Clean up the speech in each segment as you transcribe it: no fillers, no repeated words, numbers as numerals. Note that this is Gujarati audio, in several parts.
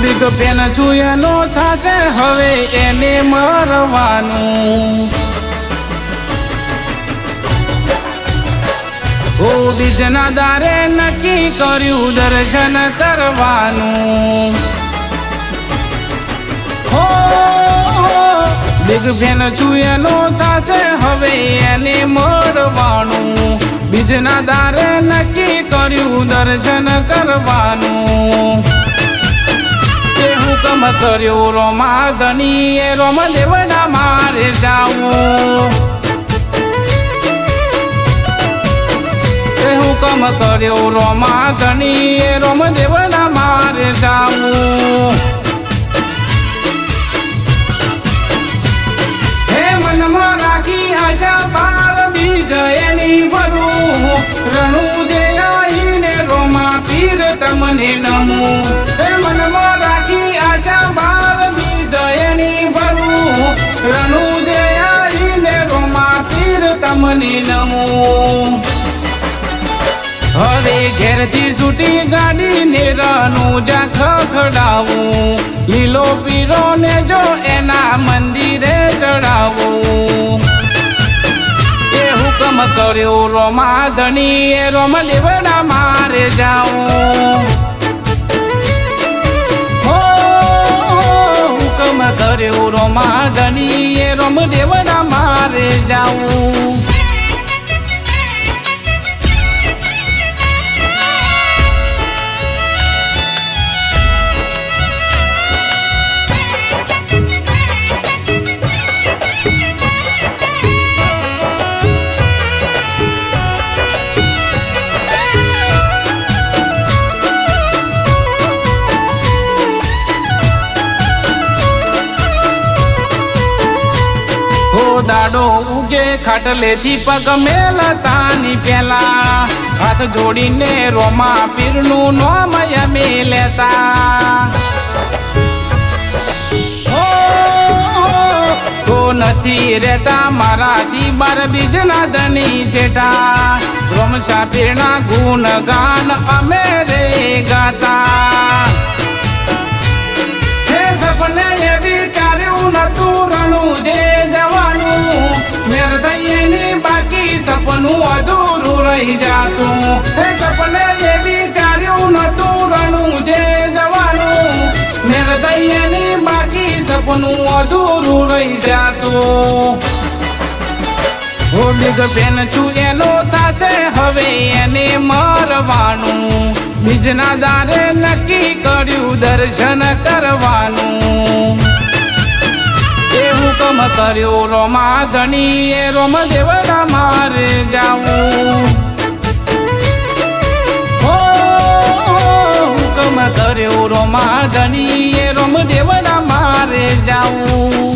બીગ પેન છું એનો થાશે હવે એને મરવાનું ઓ બીજના દારે નક્કી કર્યું દર્શન કરવાનું હો બીગ ફેન છું એનો થાશે હવે એને મળવાનું બીજના દારે નક્કી કર્યું દર્શન કરવાનું એ હુકમ કર્યો રોમા ધની એ રોમ દેવના મારે જાવું હુકમ કર્યો રોમા ધની એ રોમ દેવના મારે જાવું હે મનમાં રાખી આશા બાર બીજ એની ભરું રણું જે આઈને રોમા પીર તમને નમું હે મનમાં રાખી આશા બાર બીજ એની ભરું રણું જે આઈને રોમા પીર તમને નમું હવે ઘેરથી છૂટી ગાડી ને રણુજા ખખડાવું લીલો પીરો ને જો એના મંદિરે ચડાવું એ હુકમ કર્યો રોમા ધની એ રોમ દેવડા મારે જાઉં હો હુકમ કર્યો રોમા ધની એ રોમ દેવડા મારે જાઉં દાડો ઉગે ખાટલેથી પગ મેલતાની પેલા હાથ જોડીને રોમા પીરનું નોમ અમે લેતા તો નથી રહેતા મારાથી બાર બીજના ધની જેઠા રોમશા પીરના ગુણ ગાન અમે રે ગાતા હે સપને એ વિચાર્યું નતું રણું જે મેર દઈની બાકી સપનું અધૂરું રહી જાતું હે સપને એ વિચાર્યું નતું રણું જે જવાનું મેર દઈની બાકી સપનું અધૂરું રહી જાતું હો બીગ પેન છું એનો થાશે હવે એને મરવાનું બીજના દારે નક્કી કર્યું દર્શન કરવાનું એ હુકમ કર્યો રોમા ધની એ રોમ દેવડા મારે જાઉં હો હુકમ કર્યો રોમા ધની એ રોમ દેવડા મારે જાઉં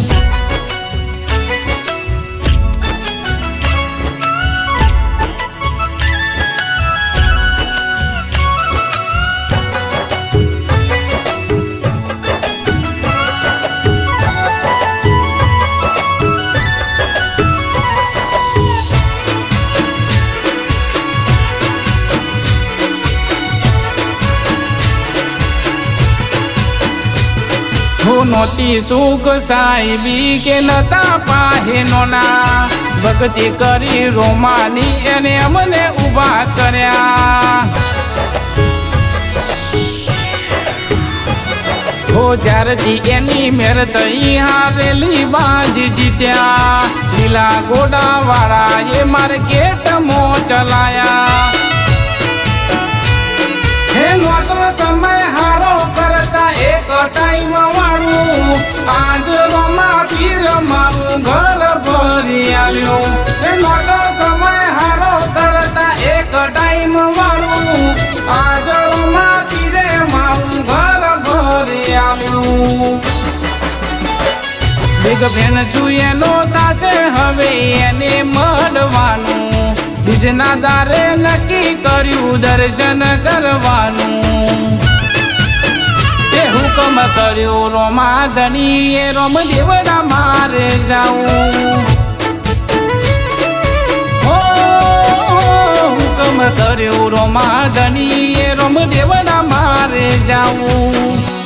નોતી સુખ સાહેબી કે નતા પાહે નોના ભક્તિ કરી રોમાની એને અમને ઉભા કર્યા હો જ્યારથી એની મેર થઈ હારેલી બાજ જીત્યા લીલા ઘોડા વાળા એ માર્કેટ મો ચલાયા હે નોતો સમય હારો કરતા એક ટાઈમ વાળું આજ રોમા પીર મારું ઘર ભરી આવ્યું હે નોતો સમય હારો કરતા એક ટાઈમ વાળું આજ રોમા પીરે મારું ઘર ભરી આવ્યું બીગ ફેન છું એનો થાશે હવે એને મળવાનું બીજના દારે નક્કી કર્યું દર્શન કરવાનું એ હુકમ કર્યો રોમા ધની એ રોમ દેવડા મારે જાઉં હો હુકમ કર્યો રોમા ધની એ રોમ દેવડા મારે જાઉં